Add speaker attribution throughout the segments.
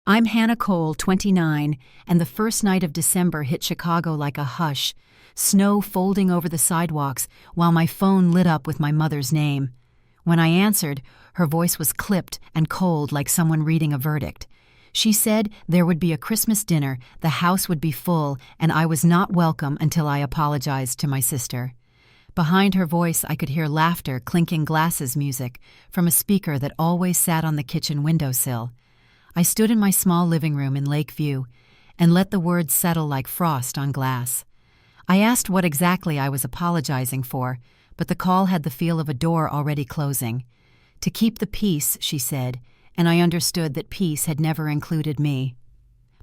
Speaker 1: I'm Hannah Cole, 29, and the first night of December hit Chicago like a hush, snow folding over the sidewalks while my phone lit up with my mother's name. When I answered, her voice was clipped and cold like someone reading a verdict. She said there would be a Christmas dinner, the house would be full, and I was not welcome until I apologized to my sister. Behind her voice I could hear laughter, clinking glasses music from a speaker that always sat on the kitchen windowsill. I stood in my small living room in Lakeview and let the words settle like frost on glass. I asked what exactly I was apologizing for, but the call had the feel of a door already closing. To keep the peace, she said, and I understood that peace had never included me.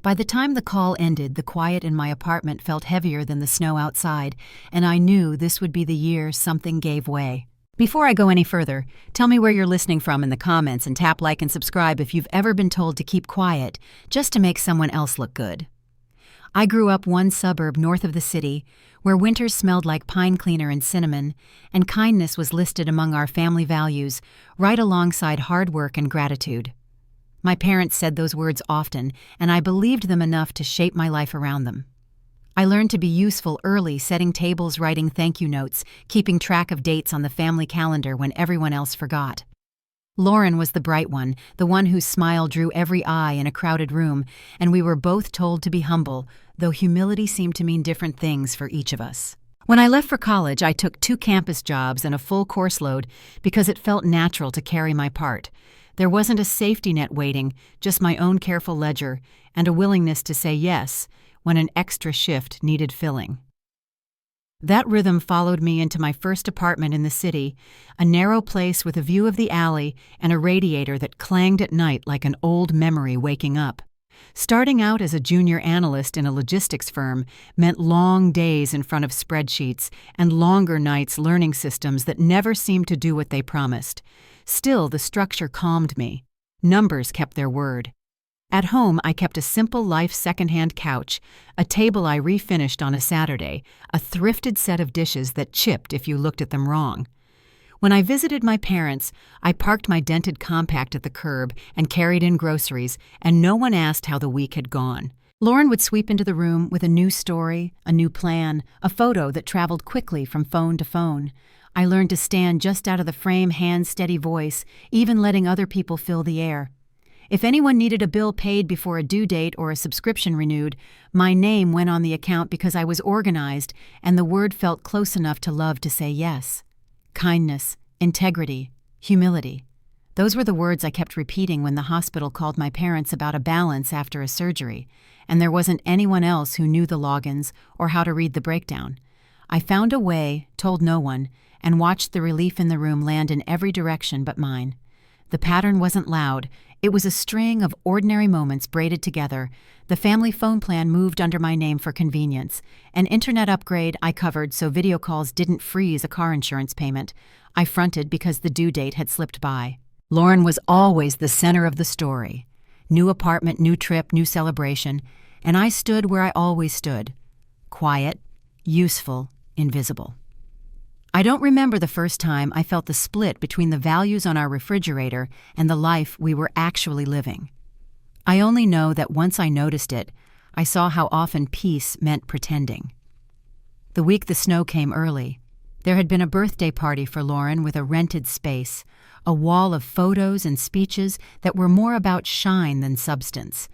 Speaker 1: By the time the call ended, the quiet in my apartment felt heavier than the snow outside, and I knew this would be the year something gave way. Before I go any further, tell me where you're listening from in the comments and tap like and subscribe if you've ever been told to keep quiet, just to make someone else look good. I grew up one suburb north of the city, where winters smelled like pine cleaner and cinnamon, and kindness was listed among our family values, right alongside hard work and gratitude. My parents said those words often, and I believed them enough to shape my life around them. I learned to be useful early, setting tables, writing thank you notes, keeping track of dates on the family calendar when everyone else forgot. Lauren was the bright one, the one whose smile drew every eye in a crowded room, and we were both told to be humble, though humility seemed to mean different things for each of us. When I left for college, I took 2 campus jobs and a full course load because it felt natural to carry my part. There wasn't a safety net waiting, just my own careful ledger and a willingness to say yes when an extra shift needed filling. That rhythm followed me into my first apartment in the city, a narrow place with a view of the alley and a radiator that clanged at night like an old memory waking up. Starting out as a junior analyst in a logistics firm meant long days in front of spreadsheets and longer nights learning systems that never seemed to do what they promised. Still, the structure calmed me. Numbers kept their word. At home, I kept a simple life secondhand couch, a table I refinished on a Saturday, a thrifted set of dishes that chipped if you looked at them wrong. When I visited my parents, I parked my dented compact at the curb and carried in groceries, and no one asked how the week had gone. Lauren would sweep into the room with a new story, a new plan, a photo that traveled quickly from phone to phone. I learned to stand just out of the frame, hand steady voice, even letting other people fill the air. If anyone needed a bill paid before a due date or a subscription renewed, my name went on the account because I was organized and the word felt close enough to love to say yes. Kindness, integrity, humility. Those were the words I kept repeating when the hospital called my parents about a balance after a surgery, and there wasn't anyone else who knew the logins or how to read the breakdown. I found a way, told no one, and watched the relief in the room land in every direction but mine. The pattern wasn't loud. It was a string of ordinary moments braided together. The family phone plan moved under my name for convenience. An internet upgrade I covered so video calls didn't freeze a car insurance payment. I fronted because the due date had slipped by. Lauren was always the center of the story. New apartment, new trip, new celebration, and I stood where I always stood. Quiet, useful, invisible. I don't remember the first time I felt the split between the values on our refrigerator and the life we were actually living. I only know that once I noticed it, I saw how often peace meant pretending. The week the snow came early, there had been a birthday party for Lauren with a rented space, a wall of photos and speeches that were more about shine than substance.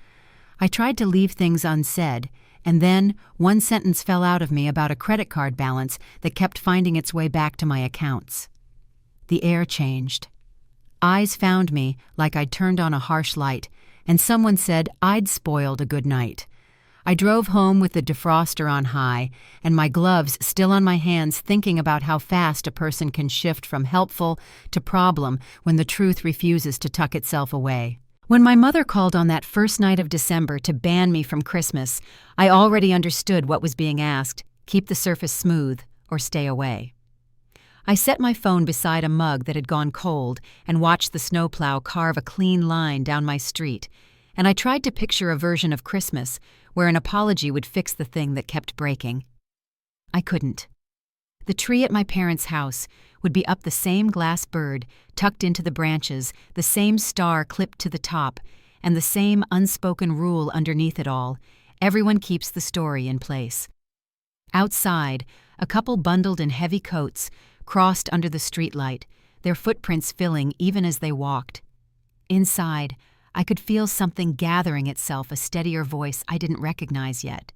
Speaker 1: I tried to leave things unsaid, and then one sentence fell out of me about a credit card balance that kept finding its way back to my accounts. The air changed. Eyes found me like I'd turned on a harsh light, and someone said I'd spoiled a good night. I drove home with the defroster on high and my gloves still on my hands, thinking about how fast a person can shift from helpful to problem when the truth refuses to tuck itself away. When my mother called on that first night of December to ban me from Christmas, I already understood what was being asked: keep the surface smooth or stay away. I set my phone beside a mug that had gone cold and watched the snowplow carve a clean line down my street, and I tried to picture a version of Christmas where an apology would fix the thing that kept breaking. I couldn't. The tree at my parents' house would be up the same glass bird tucked into the branches, the same star clipped to the top, and the same unspoken rule underneath it all: everyone keeps the story in place. Outside, a couple bundled in heavy coats crossed under the streetlight, their footprints filling even as they walked. Inside, I could feel something gathering itself, a steadier voice I didn't recognize yet.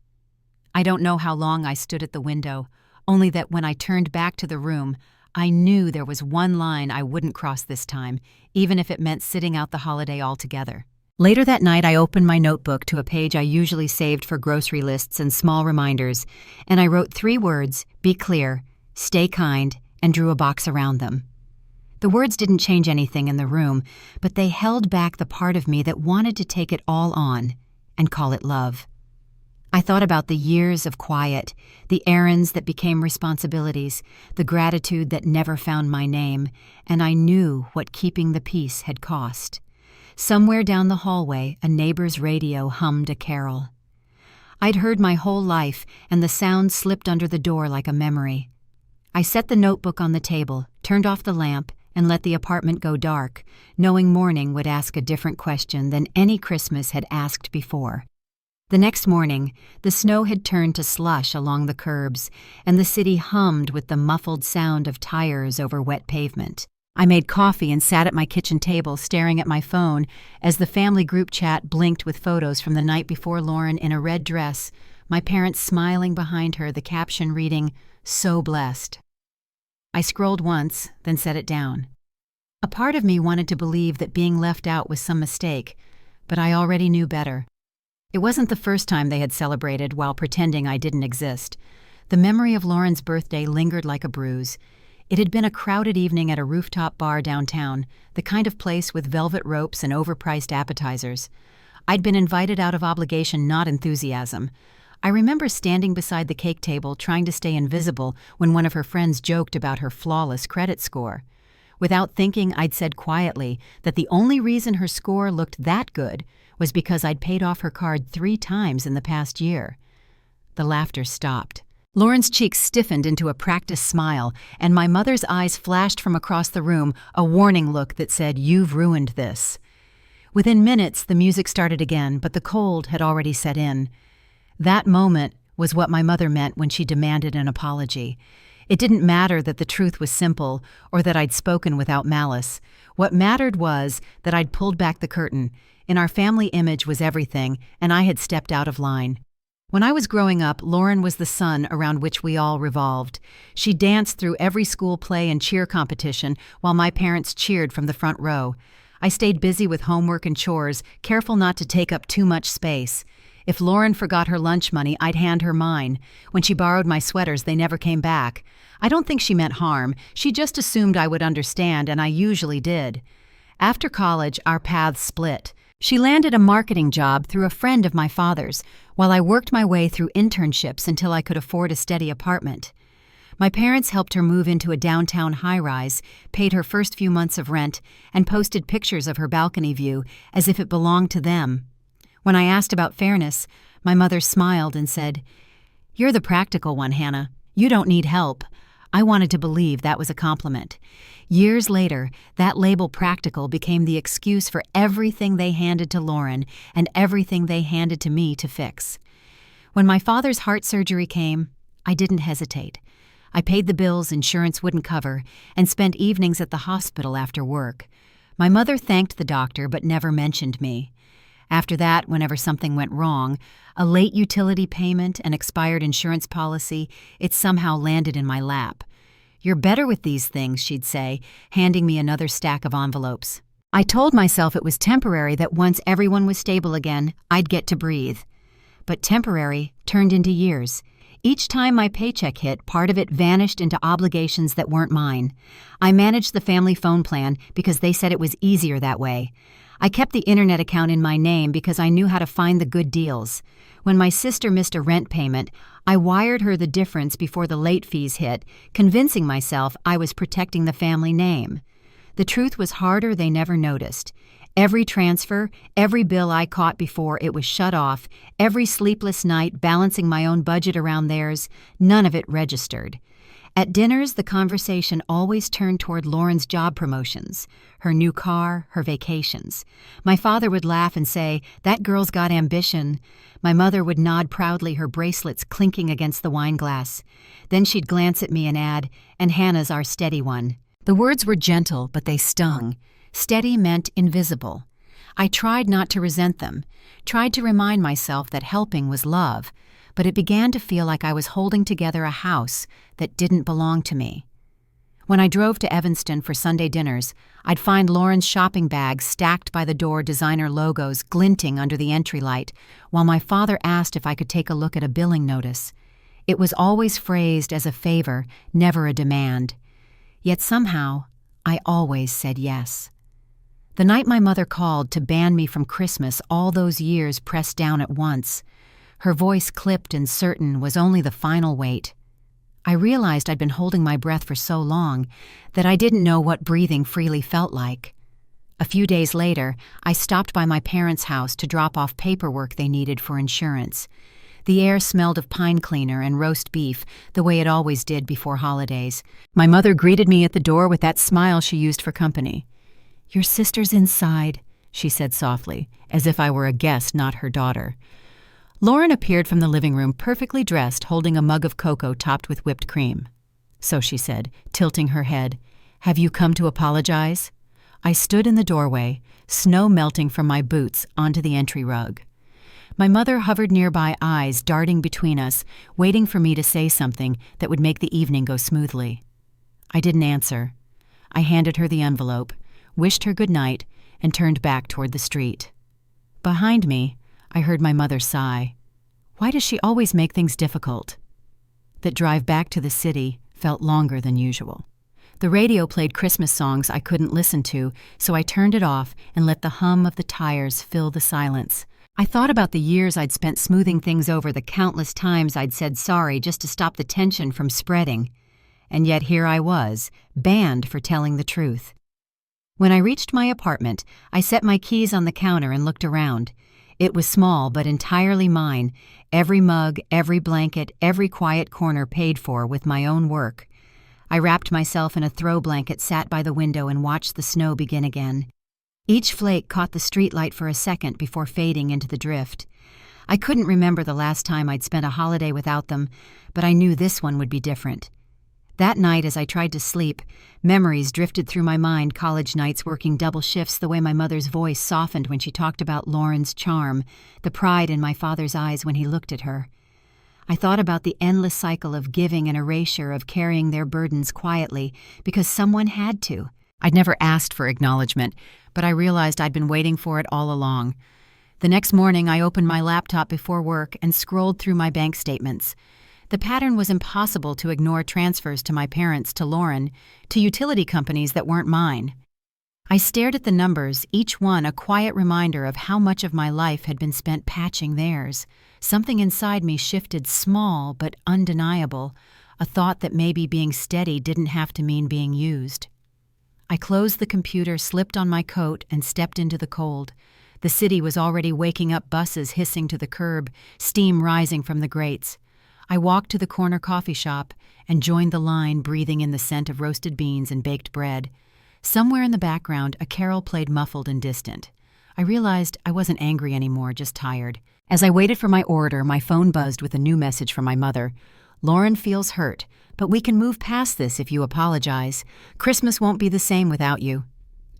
Speaker 1: I don't know how long I stood at the window, only that when I turned back to the room, I knew there was one line I wouldn't cross this time, even if it meant sitting out the holiday altogether. Later that night, I opened my notebook to a page I usually saved for grocery lists and small reminders, and I wrote 3 words: be clear, stay kind, and drew a box around them. The words didn't change anything in the room, but they held back the part of me that wanted to take it all on and call it love. I thought about the years of quiet, the errands that became responsibilities, the gratitude that never found my name, and I knew what keeping the peace had cost. Somewhere down the hallway, a neighbor's radio hummed a carol. I'd heard my whole life, and the sound slipped under the door like a memory. I set the notebook on the table, turned off the lamp, and let the apartment go dark, knowing morning would ask a different question than any Christmas had asked before. The next morning, the snow had turned to slush along the curbs, and the city hummed with the muffled sound of tires over wet pavement. I made coffee and sat at my kitchen table staring at my phone as the family group chat blinked with photos from the night before. Lauren in a red dress, my parents smiling behind her, the caption reading, "So blessed." I scrolled once, then set it down. A part of me wanted to believe that being left out was some mistake, but I already knew better. It wasn't the first time they had celebrated while pretending I didn't exist. The memory of Lauren's birthday lingered like a bruise. It had been a crowded evening at a rooftop bar downtown, the kind of place with velvet ropes and overpriced appetizers. I'd been invited out of obligation, not enthusiasm. I remember standing beside the cake table trying to stay invisible when one of her friends joked about her flawless credit score. Without thinking, I'd said quietly that the only reason her score looked that good was because I'd paid off her card 3 times in the past year. The laughter stopped. Lauren's cheeks stiffened into a practiced smile, and my mother's eyes flashed from across the room, a warning look that said, "You've ruined this." Within minutes, the music started again, but the cold had already set in. That moment was what my mother meant when she demanded an apology. It didn't matter that the truth was simple or that I'd spoken without malice. What mattered was that I'd pulled back the curtain, and our family image was everything, and I had stepped out of line. When I was growing up, Lauren was the sun around which we all revolved. She danced through every school play and cheer competition while my parents cheered from the front row. I stayed busy with homework and chores, careful not to take up too much space. If Lauren forgot her lunch money, I'd hand her mine. When she borrowed my sweaters, they never came back. I don't think she meant harm. She just assumed I would understand, and I usually did. After college, our paths split. She landed a marketing job through a friend of my father's, while I worked my way through internships until I could afford a steady apartment. My parents helped her move into a downtown high-rise, paid her first few months of rent, and posted pictures of her balcony view as if it belonged to them. When I asked about fairness, my mother smiled and said, "You're the practical one, Hannah. You don't need help." I wanted to believe that was a compliment. Years later, that label practical became the excuse for everything they handed to Lauren and everything they handed to me to fix. When my father's heart surgery came, I didn't hesitate. I paid the bills insurance wouldn't cover and spent evenings at the hospital after work. My mother thanked the doctor but never mentioned me. After that, whenever something went wrong, a late utility payment, an expired insurance policy, it somehow landed in my lap. "You're better with these things," she'd say, handing me another stack of envelopes. I told myself it was temporary, that once everyone was stable again, I'd get to breathe. But temporary turned into years. Each time my paycheck hit, part of it vanished into obligations that weren't mine. I managed the family phone plan because they said it was easier that way. I kept the internet account in my name because I knew how to find the good deals. When my sister missed a rent payment, I wired her the difference before the late fees hit, convincing myself I was protecting the family name. The truth was harder they never noticed. Every transfer, every bill I caught before it was shut off, every sleepless night balancing my own budget around theirs, none of it registered. At dinners, the conversation always turned toward Lauren's job promotions, her new car, her vacations. My father would laugh and say, "That girl's got ambition." My mother would nod proudly, her bracelets clinking against the wine glass. Then she'd glance at me and add, "And Hannah's our steady one." The words were gentle, but they stung. Steady meant invisible. I tried not to resent them, tried to remind myself that helping was love, but it began to feel like I was holding together a house that didn't belong to me. When I drove to Evanston for Sunday dinners, I'd find Lauren's shopping bags stacked by the door, designer logos glinting under the entry light, while my father asked if I could take a look at a billing notice. It was always phrased as a favor, never a demand. Yet somehow, I always said yes. The night my mother called to ban me from Christmas, all those years pressed down at once. Her voice, clipped and certain, was only the final weight. I realized I'd been holding my breath for so long that I didn't know what breathing freely felt like. A few days later, I stopped by my parents' house to drop off paperwork they needed for insurance. The air smelled of pine cleaner and roast beef, the way it always did before holidays. My mother greeted me at the door with that smile she used for company. "Your sister's inside," she said softly, as if I were a guest, not her daughter. Lauren appeared from the living room, perfectly dressed, holding a mug of cocoa topped with whipped cream. "So," she said, tilting her head, "have you come to apologize?" I stood in the doorway, snow melting from my boots onto the entry rug. My mother hovered nearby, eyes darting between us, waiting for me to say something that would make the evening go smoothly. I didn't answer. I handed her the envelope, wished her good night, and turned back toward the street. Behind me, I heard my mother sigh. Why does she always make things difficult? That drive back to the city felt longer than usual. The radio played Christmas songs I couldn't listen to, so I turned it off and let the hum of the tires fill the silence. I thought about the years I'd spent smoothing things over, the countless times I'd said sorry just to stop the tension from spreading. And yet here I was, banned for telling the truth. When I reached my apartment, I set my keys on the counter and looked around. It was small, but entirely mine. Every mug, every blanket, every quiet corner paid for with my own work. I wrapped myself in a throw blanket, sat by the window, and watched the snow begin again. Each flake caught the streetlight for a second before fading into the drift. I couldn't remember the last time I'd spent a holiday without them, but I knew this one would be different. That night, as I tried to sleep, memories drifted through my mind, college nights working double shifts, the way my mother's voice softened when she talked about Lauren's charm, the pride in my father's eyes when he looked at her. I thought about the endless cycle of giving and erasure, of carrying their burdens quietly, because someone had to. I'd never asked for acknowledgement, but I realized I'd been waiting for it all along. The next morning, I opened my laptop before work and scrolled through my bank statements. The pattern was impossible: to ignore transfers to my parents, to Lauren, to utility companies that weren't mine. I stared at the numbers, each one a quiet reminder of how much of my life had been spent patching theirs. Something inside me shifted, small but undeniable, a thought that maybe being steady didn't have to mean being used. I closed the computer, slipped on my coat, and stepped into the cold. The city was already waking up, buses hissing to the curb, steam rising from the grates. I walked to the corner coffee shop and joined the line, breathing in the scent of roasted beans and baked bread. Somewhere in the background, a carol played, muffled and distant. I realized I wasn't angry anymore, just tired. As I waited for my order, my phone buzzed with a new message from my mother. "Lauren feels hurt, but we can move past this if you apologize. Christmas won't be the same without you."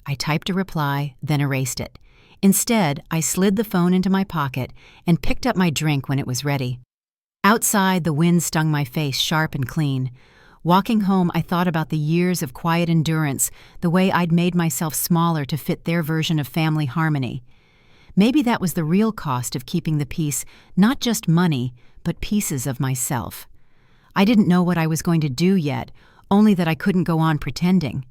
Speaker 1: I typed a reply, then erased it. Instead, I slid the phone into my pocket and picked up my drink when it was ready. Outside, the wind stung my face sharp and clean. Walking home, I thought about the years of quiet endurance, the way I'd made myself smaller to fit their version of family harmony. Maybe that was the real cost of keeping the peace, not just money, but pieces of myself. I didn't know what I was going to do yet, only that I couldn't go on pretending.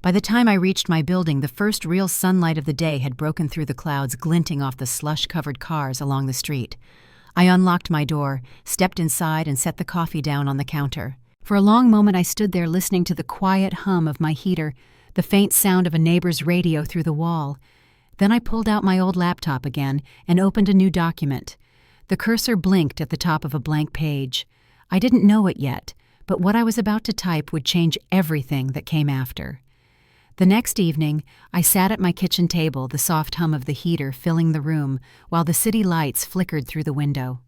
Speaker 1: By the time I reached my building, the first real sunlight of the day had broken through the clouds, glinting off the slush-covered cars along the street. I unlocked my door, stepped inside, and set the coffee down on the counter. For a long moment I stood there, listening to the quiet hum of my heater, the faint sound of a neighbor's radio through the wall. Then I pulled out my old laptop again and opened a new document. The cursor blinked at the top of a blank page. I didn't know it yet, but what I was about to type would change everything that came after. The next evening, I sat at my kitchen table, the soft hum of the heater filling the room, while the city lights flickered through the window.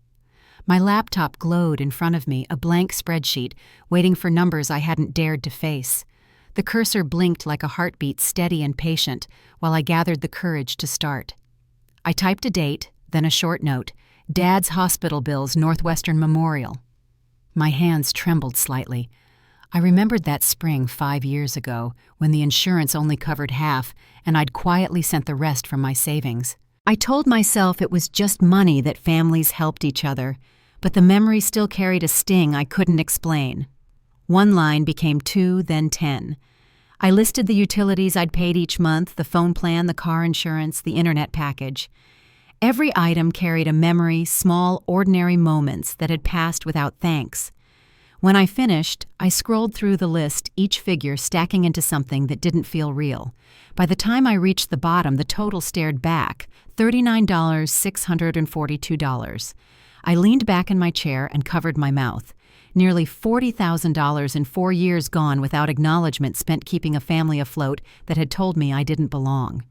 Speaker 1: My laptop glowed in front of me, a blank spreadsheet, waiting for numbers I hadn't dared to face. The cursor blinked like a heartbeat, steady and patient, while I gathered the courage to start. I typed a date, then a short note, Dad's hospital bills, Northwestern Memorial. My hands trembled slightly. I remembered that spring 5 years ago, when the insurance only covered half, and I'd quietly sent the rest from my savings. I told myself it was just money that families helped each other, but the memory still carried a sting I couldn't explain. One line became 2, then 10. I listed the utilities I'd paid each month, the phone plan, the car insurance, the internet package. Every item carried a memory, small, ordinary moments that had passed without thanks. When I finished, I scrolled through the list, each figure stacking into something that didn't feel real. By the time I reached the bottom, the total stared back, $39,642. I leaned back in my chair and covered my mouth. Nearly $40,000 in 4 years gone without acknowledgement spent keeping a family afloat that had told me I didn't belong.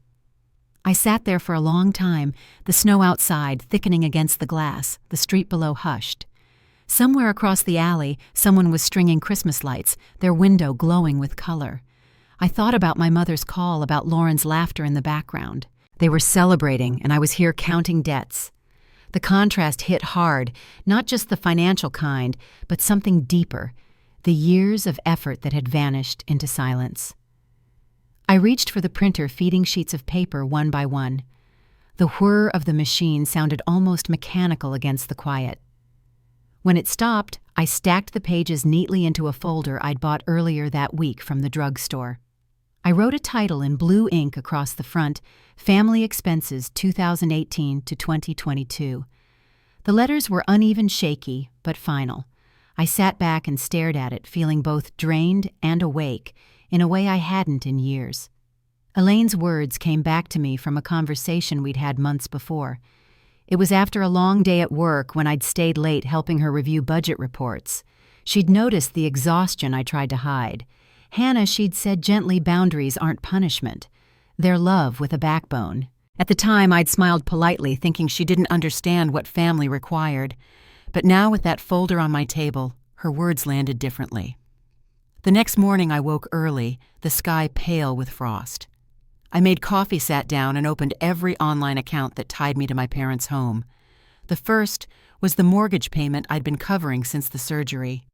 Speaker 1: I sat there for a long time, the snow outside thickening against the glass, the street below hushed. Somewhere across the alley, someone was stringing Christmas lights, their window glowing with color. I thought about my mother's call, about Lauren's laughter in the background. They were celebrating, and I was here counting debts. The contrast hit hard, not just the financial kind, but something deeper, the years of effort that had vanished into silence. I reached for the printer, feeding sheets of paper one by one. The whir of the machine sounded almost mechanical against the quiet. When it stopped, I stacked the pages neatly into a folder I'd bought earlier that week from the drugstore. I wrote a title in blue ink across the front, Family Expenses 2018 to 2022. The letters were uneven, shaky, but final. I sat back and stared at it, feeling both drained and awake, in a way I hadn't in years. Elaine's words came back to me from a conversation we'd had months before. It was after a long day at work when I'd stayed late helping her review budget reports. She'd noticed the exhaustion I tried to hide. Hannah, she'd said gently, boundaries aren't punishment. They're love with a backbone. At the time, I'd smiled politely, thinking she didn't understand what family required. But now, with that folder on my table, her words landed differently. The next morning, I woke early, the sky pale with frost. I made coffee, sat down, and opened every online account that tied me to my parents' home. The first was the mortgage payment I'd been covering since the surgery.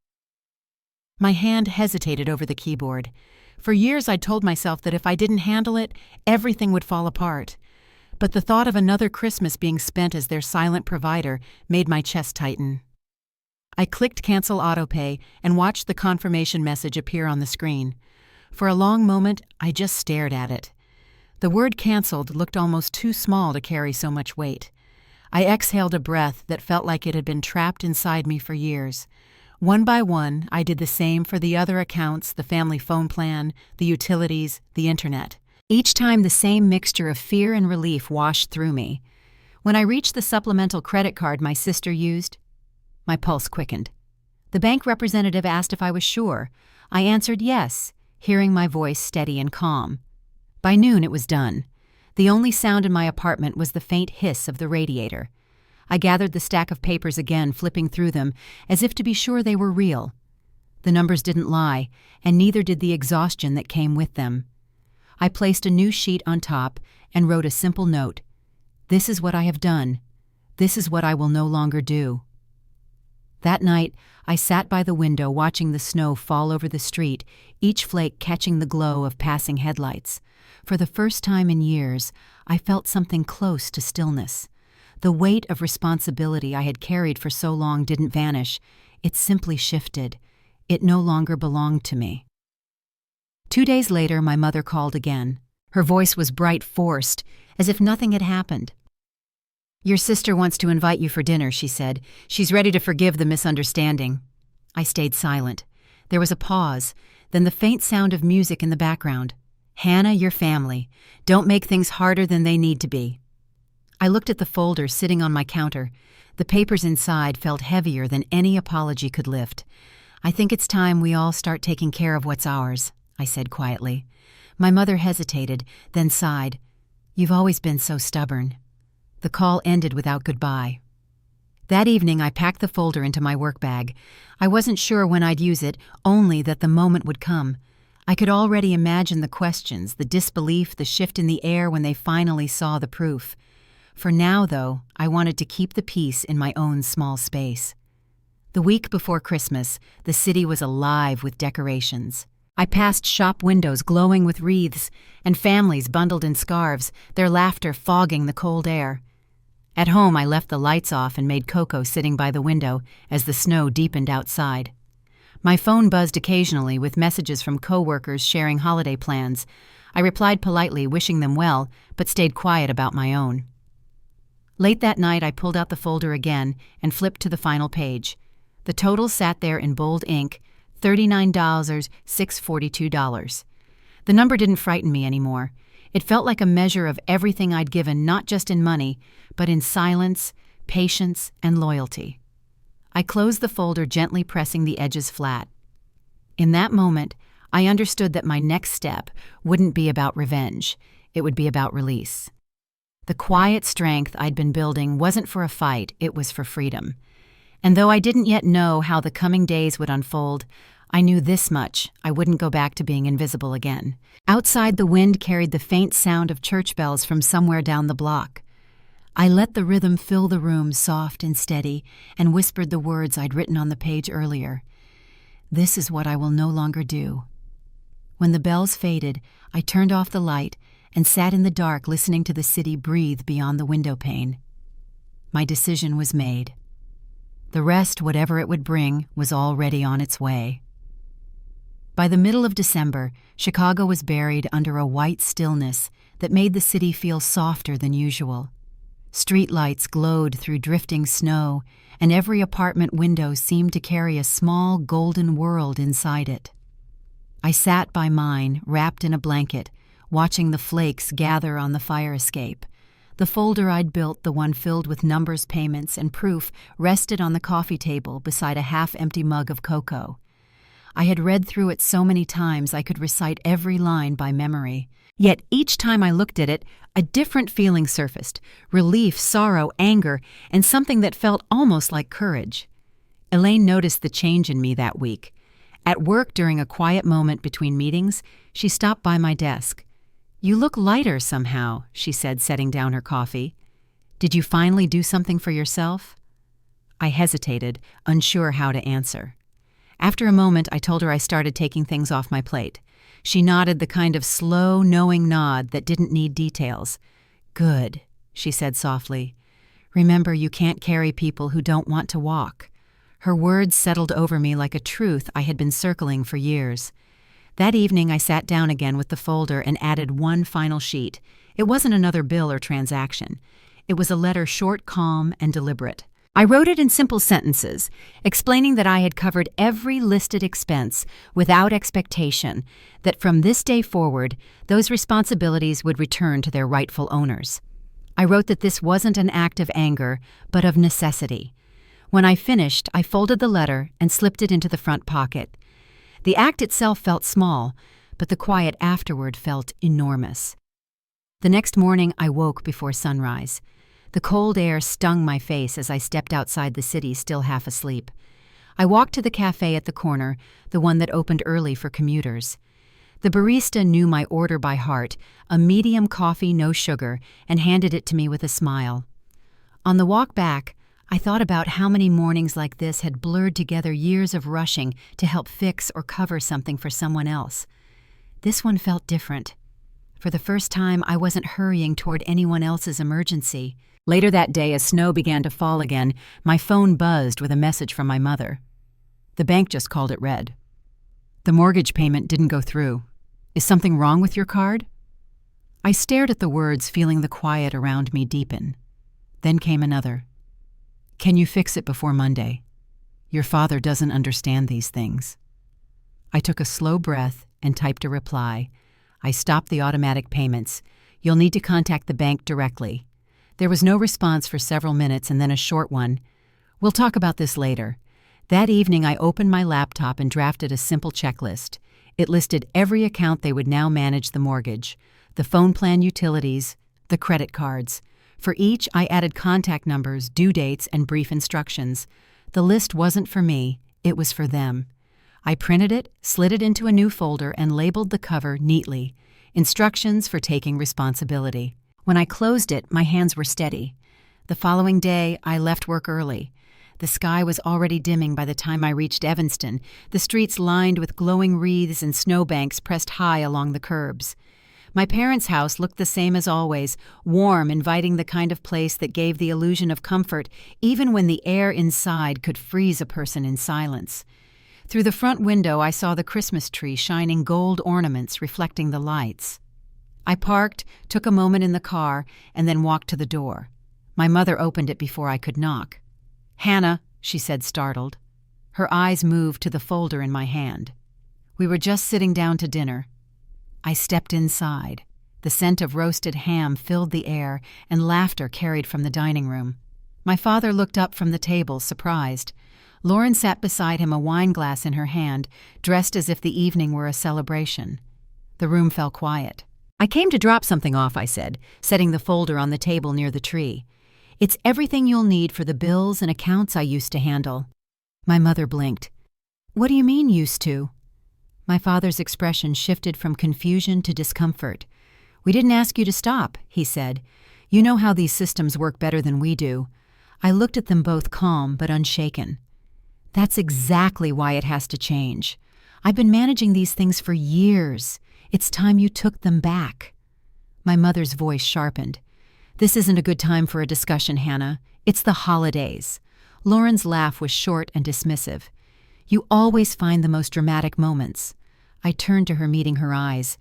Speaker 1: My hand hesitated over the keyboard. For years, I'd told myself that if I didn't handle it, everything would fall apart. But the thought of another Christmas being spent as their silent provider made my chest tighten. I clicked Cancel Autopay and watched the confirmation message appear on the screen. For a long moment, I just stared at it. The word canceled looked almost too small to carry so much weight. I exhaled a breath that felt like it had been trapped inside me for years. One by one, I did the same for the other accounts, the family phone plan, the utilities, the internet. Each time the same mixture of fear and relief washed through me. When I reached the supplemental credit card my sister used, my pulse quickened. The bank representative asked if I was sure. I answered yes, hearing my voice steady and calm. By noon, it was done. The only sound in my apartment was the faint hiss of the radiator. I gathered the stack of papers again, flipping through them, as if to be sure they were real. The numbers didn't lie, and neither did the exhaustion that came with them. I placed a new sheet on top and wrote a simple note. This is what I have done. This is what I will no longer do. That night, I sat by the window watching the snow fall over the street, each flake catching the glow of passing headlights. For the first time in years, I felt something close to stillness. The weight of responsibility I had carried for so long didn't vanish. It simply shifted. It no longer belonged to me. 2 days later, my mother called again. Her voice was bright, forced, as if nothing had happened. Your sister wants to invite you for dinner, she said. She's ready to forgive the misunderstanding. I stayed silent. There was a pause, then the faint sound of music in the background. Hannah, your family. Don't make things harder than they need to be. I looked at the folder sitting on my counter. The papers inside felt heavier than any apology could lift. I think it's time we all start taking care of what's ours, I said quietly. My mother hesitated, then sighed. You've always been so stubborn. The call ended without goodbye. That evening, I packed the folder into my work bag. I wasn't sure when I'd use it, only that the moment would come. I could already imagine the questions, the disbelief, the shift in the air when they finally saw the proof. For now, though, I wanted to keep the peace in my own small space. The week before Christmas, the city was alive with decorations. I passed shop windows glowing with wreaths and families bundled in scarves, their laughter fogging the cold air. At home, I left the lights off and made cocoa sitting by the window as the snow deepened outside. My phone buzzed occasionally with messages from coworkers sharing holiday plans. I replied politely, wishing them well, but stayed quiet about my own. Late that night, I pulled out the folder again and flipped to the final page. The total sat there in bold ink, $39,642. The number didn't frighten me anymore. It felt like a measure of everything I'd given, not just in money, but in silence, patience, and loyalty. I closed the folder, gently pressing the edges flat. In that moment, I understood that my next step wouldn't be about revenge. It would be about release. The quiet strength I'd been building wasn't for a fight, it was for freedom. And though I didn't yet know how the coming days would unfold, I knew this much: I wouldn't go back to being invisible again. Outside, the wind carried the faint sound of church bells from somewhere down the block. I let the rhythm fill the room, soft and steady, and whispered the words I'd written on the page earlier. This is what I will no longer do. When the bells faded, I turned off the light and sat in the dark listening to the city breathe beyond the window pane. My decision was made. The rest, whatever it would bring, was already on its way. By the middle of December, Chicago was buried under a white stillness that made the city feel softer than usual. Streetlights glowed through drifting snow, and every apartment window seemed to carry a small golden world inside it. I sat by mine, wrapped in a blanket, watching the flakes gather on the fire escape. The folder I'd built, the one filled with numbers, payments, and proof, rested on the coffee table beside a half-empty mug of cocoa. I had read through it so many times I could recite every line by memory. Yet each time I looked at it, a different feeling surfaced: relief, sorrow, anger, and something that felt almost like courage. Elaine noticed the change in me that week. At work, during a quiet moment between meetings, she stopped by my desk. "You look lighter somehow," she said, setting down her coffee. "Did you finally do something for yourself?" I hesitated, unsure how to answer. After a moment, I told her I started taking things off my plate. She nodded, the kind of slow, knowing nod that didn't need details. "Good," she said softly. "Remember, you can't carry people who don't want to walk." Her words settled over me like a truth I had been circling for years. That evening, I sat down again with the folder and added one final sheet. It wasn't another bill or transaction. It was a letter, short, calm, and deliberate. I wrote it in simple sentences, explaining that I had covered every listed expense without expectation, that from this day forward, those responsibilities would return to their rightful owners. I wrote that this wasn't an act of anger, but of necessity. When I finished, I folded the letter and slipped it into the front pocket. The act itself felt small, but the quiet afterward felt enormous. The next morning, I woke before sunrise. The cold air stung my face as I stepped outside the city, still half asleep. I walked to the cafe at the corner, the one that opened early for commuters. The barista knew my order by heart, a medium coffee, no sugar, and handed it to me with a smile. On the walk back, I thought about how many mornings like this had blurred together years of rushing to help fix or cover something for someone else. This one felt different. For the first time, I wasn't hurrying toward anyone else's emergency. Later that day, as snow began to fall again, my phone buzzed with a message from my mother. "The bank just called it red. The mortgage payment didn't go through. Is something wrong with your card?" I stared at the words, feeling the quiet around me deepen. Then came another. "Can you fix it before Monday? Your father doesn't understand these things." I took a slow breath and typed a reply. "I stopped the automatic payments. You'll need to contact the bank directly." There was no response for several minutes, and then a short one. "We'll talk about this later." That evening, I opened my laptop and drafted a simple checklist. It listed every account they would now manage the mortgage, the phone plan utilities, the credit cards. For each, I added contact numbers, due dates, and brief instructions. The list wasn't for me, it was for them. I printed it, slid it into a new folder, and labeled the cover neatly. Instructions for taking responsibility. When I closed it, my hands were steady. The following day, I left work early. The sky was already dimming by the time I reached Evanston, the streets lined with glowing wreaths and snowbanks pressed high along the curbs. My parents' house looked the same as always, warm, inviting, the kind of place that gave the illusion of comfort even when the air inside could freeze a person in silence. Through the front window, I saw the Christmas tree shining gold ornaments reflecting the lights. I parked, took a moment in the car, and then walked to the door. My mother opened it before I could knock. "Hannah," she said, startled. Her eyes moved to the folder in my hand. We were just sitting down to dinner. I stepped inside. The scent of roasted ham filled the air, and laughter carried from the dining room. My father looked up from the table, surprised. Lauren sat beside him, a wine glass in her hand, dressed as if the evening were a celebration. The room fell quiet. "I came to drop something off," I said, setting the folder on the table near the tree. "It's everything you'll need for the bills and accounts I used to handle." My mother blinked. "What do you mean, used to?" My father's expression shifted from confusion to discomfort. "We didn't ask you to stop," he said. "You know how these systems work better than we do." I looked at them both, calm but unshaken. "That's exactly why it has to change. I've been managing these things for years. It's time you took them back." My mother's voice sharpened. "This isn't a good time for a discussion, Hannah. It's the holidays." Lauren's laugh was short and dismissive. "You always find the most dramatic moments." I turned to her, meeting her eyes.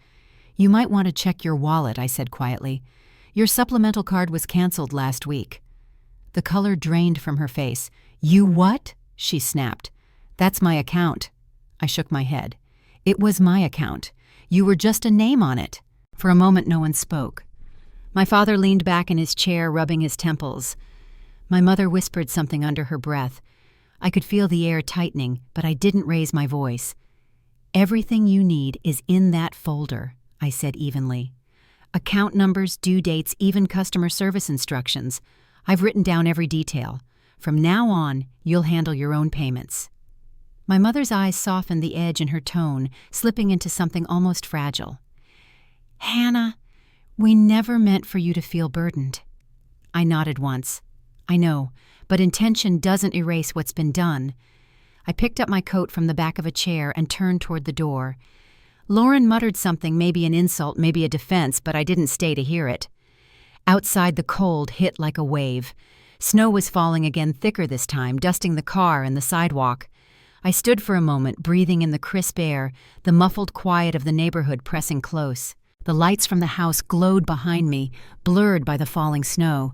Speaker 1: "You might want to check your wallet," I said quietly. "Your supplemental card was canceled last week." The color drained from her face. "You what?" she snapped. "That's my account." I shook my head. "It was my account. You were just a name on it." For a moment, no one spoke. My father leaned back in his chair, rubbing his temples. My mother whispered something under her breath. I could feel the air tightening, but I didn't raise my voice. "Everything you need is in that folder," I said evenly. "Account numbers, due dates, even customer service instructions. I've written down every detail. From now on, you'll handle your own payments." My mother's eyes softened, the edge in her tone slipping into something almost fragile. "Hannah, we never meant for you to feel burdened." I nodded once. "I know, but intention doesn't erase what's been done." I picked up my coat from the back of a chair and turned toward the door. Lauren muttered something, maybe an insult, maybe a defense, but I didn't stay to hear it. Outside, the cold hit like a wave. Snow was falling again, thicker this time, dusting the car and the sidewalk. I stood for a moment, breathing in the crisp air, the muffled quiet of the neighborhood pressing close. The lights from the house glowed behind me, blurred by the falling snow.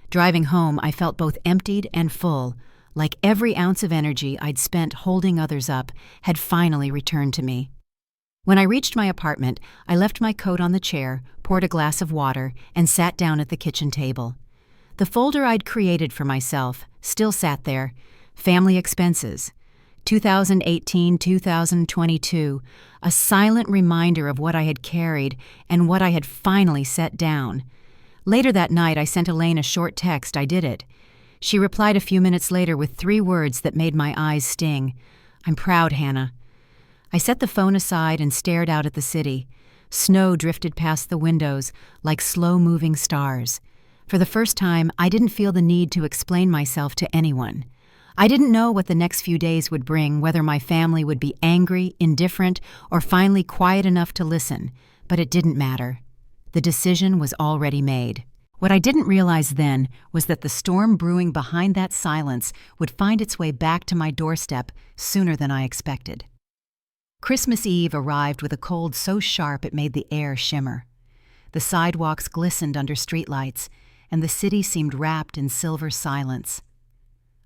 Speaker 1: Driving home, I felt both emptied and full, like every ounce of energy I'd spent holding others up had finally returned to me. When I reached my apartment, I left my coat on the chair, poured a glass of water, and sat down at the kitchen table. The folder I'd created for myself still sat there. Family expenses. 2018-2022, a silent reminder of what I had carried and what I had finally set down. Later that night, I sent Elaine a short text. I did it. She replied a few minutes later with 3 words that made my eyes sting. "I'm proud, Hannah." I set the phone aside and stared out at the city. Snow drifted past the windows like slow-moving stars. For the first time, I didn't feel the need to explain myself to anyone. I didn't know what the next few days would bring, whether my family would be angry, indifferent, or finally quiet enough to listen, but it didn't matter. The decision was already made. What I didn't realize then was that the storm brewing behind that silence would find its way back to my doorstep sooner than I expected. Christmas Eve arrived with a cold so sharp it made the air shimmer. The sidewalks glistened under streetlights, and the city seemed wrapped in silver silence.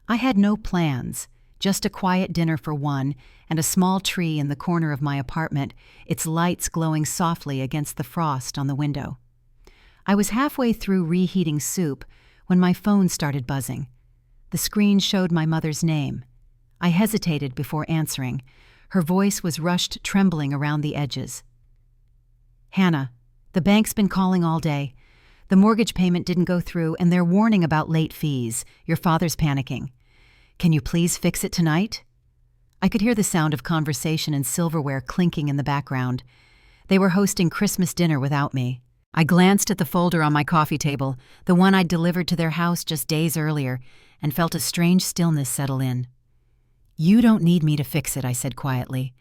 Speaker 1: I had no plans, just a quiet dinner for one and a small tree in the corner of my apartment, its lights glowing softly against the frost on the window. I was halfway through reheating soup when my phone started buzzing. The screen showed my mother's name. I hesitated before answering. Her voice was rushed, trembling around the edges. "Hannah, the bank's been calling all day. The mortgage payment didn't go through, and they're warning about late fees. Your father's panicking. Can you please fix it tonight?" I could hear the sound of conversation and silverware clinking in the background. They were hosting Christmas dinner without me. I glanced at the folder on my coffee table, the one I'd delivered to their house just days earlier, and felt a strange stillness settle in. "You don't need me to fix it," I said quietly.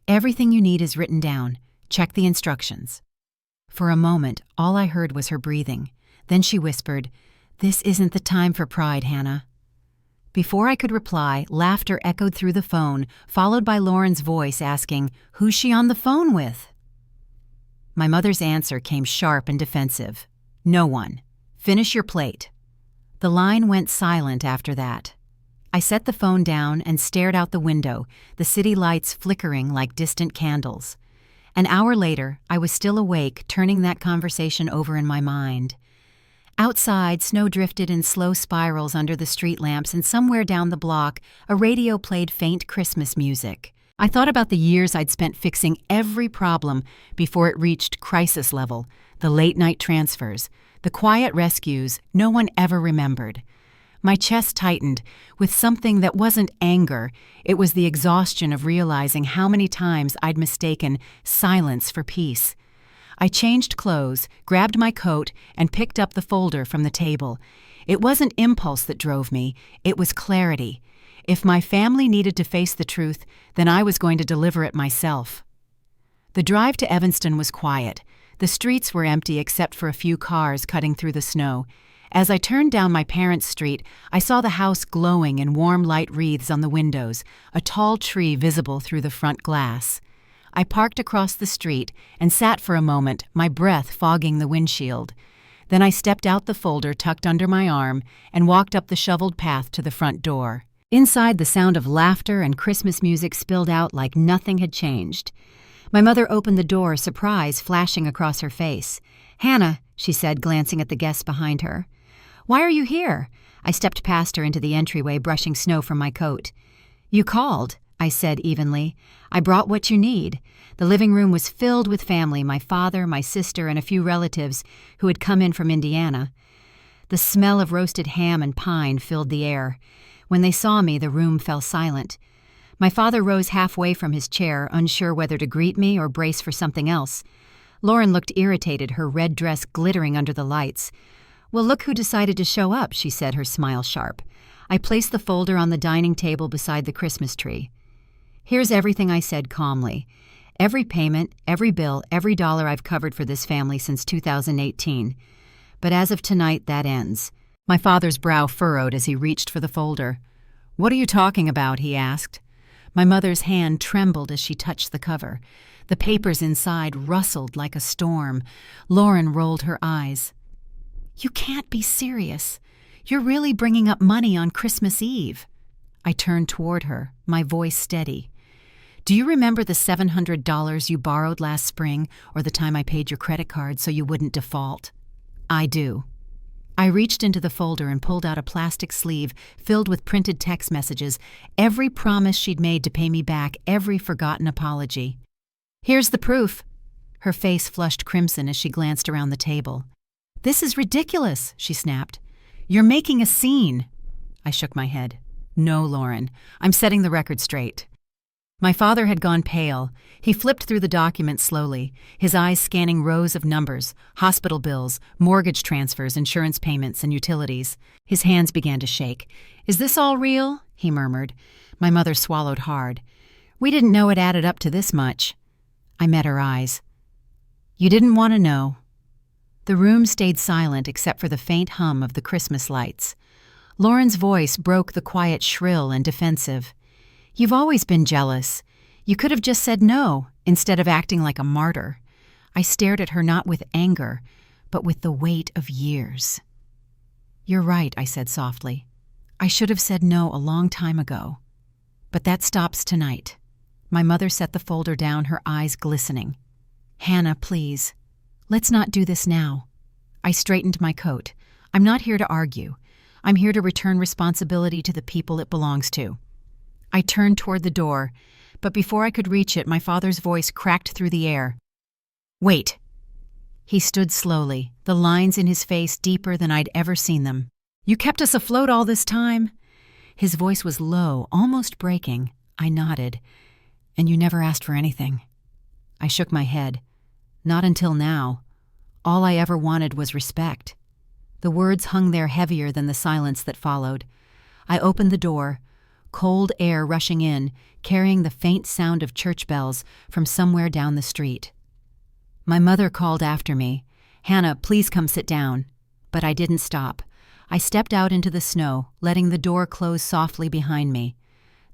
Speaker 1: "Everything you need is written down. Check the instructions." For a moment, all I heard was her breathing. Then she whispered, "This isn't the time for pride, Hannah." Before I could reply, laughter echoed through the phone, followed by Lauren's voice asking, "Who's she on the phone with?" My mother's answer came sharp and defensive. "No one. Finish your plate." The line went silent after that. I set the phone down and stared out the window, the city lights flickering like distant candles. An hour later, I was still awake, turning that conversation over in my mind. Outside, snow drifted in slow spirals under the street lamps, and somewhere down the block, a radio played faint Christmas music. I thought about the years I'd spent fixing every problem before it reached crisis level, the late-night transfers, the quiet rescues no one ever remembered. My chest tightened with something that wasn't anger. It was the exhaustion of realizing how many times I'd mistaken silence for peace. I changed clothes, grabbed my coat, and picked up the folder from the table. It wasn't impulse that drove me, it was clarity. If my family needed to face the truth, then I was going to deliver it myself. The drive to Evanston was quiet. The streets were empty except for a few cars cutting through the snow. As I turned down my parents' street, I saw the house glowing in warm light wreaths on the windows, a tall tree visible through the front glass. I parked across the street and sat for a moment, my breath fogging the windshield. Then I stepped out the folder tucked under my arm and walked up the shoveled path to the front door. Inside, the sound of laughter and Christmas music spilled out like nothing had changed. My mother opened the door, surprise flashing across her face. "Hannah," she said, glancing at the guests behind her. "Why are you here?" I stepped past her into the entryway, brushing snow from my coat. "You called," I said evenly. "I brought what you need." The living room was filled with family, my father, my sister, and a few relatives who had come in from Indiana. The smell of roasted ham and pine filled the air. When they saw me, the room fell silent. My father rose halfway from his chair, unsure whether to greet me or brace for something else. Lauren looked irritated, her red dress glittering under the lights. "Well, look who decided to show up," she said, her smile sharp. I placed the folder on the dining table beside the Christmas tree. "Here's everything," I said calmly. "Every payment, every bill, every dollar I've covered for this family since 2018. But as of tonight, that ends." My father's brow furrowed as he reached for the folder. "What are you talking about?" he asked. My mother's hand trembled as she touched the cover. The papers inside rustled like a storm. Lauren rolled her eyes. "You can't be serious. You're really bringing up money on Christmas Eve." I turned toward her, my voice steady. "Do you remember the $700 you borrowed last spring, or the time I paid your credit card so you wouldn't default?" "I do." I reached into the folder and pulled out a plastic sleeve filled with printed text messages, every promise she'd made to pay me back, every forgotten apology. "Here's the proof." Her face flushed crimson as she glanced around the table. "This is ridiculous," she snapped. "You're making a scene." I shook my head. "No, Lauren, I'm setting the record straight." My father had gone pale. He flipped through the document slowly, his eyes scanning rows of numbers, hospital bills, mortgage transfers, insurance payments, and utilities. His hands began to shake. "Is this all real?" he murmured. My mother swallowed hard. "We didn't know it added up to this much." I met her eyes. "You didn't want to know." The room stayed silent except for the faint hum of the Christmas lights. Lauren's voice broke the quiet, shrill and defensive. "You've always been jealous. You could have just said no, instead of acting like a martyr." I stared at her not with anger, but with the weight of years. "You're right," I said softly. "I should have said no a long time ago. But that stops tonight." My mother set the folder down, her eyes glistening. "Hannah, please. Let's not do this now." I straightened my coat. "I'm not here to argue. I'm here to return responsibility to the people it belongs to." I turned toward the door, but before I could reach it, my father's voice cracked through the air. "Wait." He stood slowly, the lines in his face deeper than I'd ever seen them. "You kept us afloat all this time?" His voice was low, almost breaking. I nodded. "And you never asked for anything." I shook my head. "Not until now. All I ever wanted was respect." The words hung there heavier than the silence that followed. I opened the door, cold air rushing in, carrying the faint sound of church bells from somewhere down the street. My mother called after me, "Hannah, please come sit down." But I didn't stop. I stepped out into the snow, letting the door close softly behind me.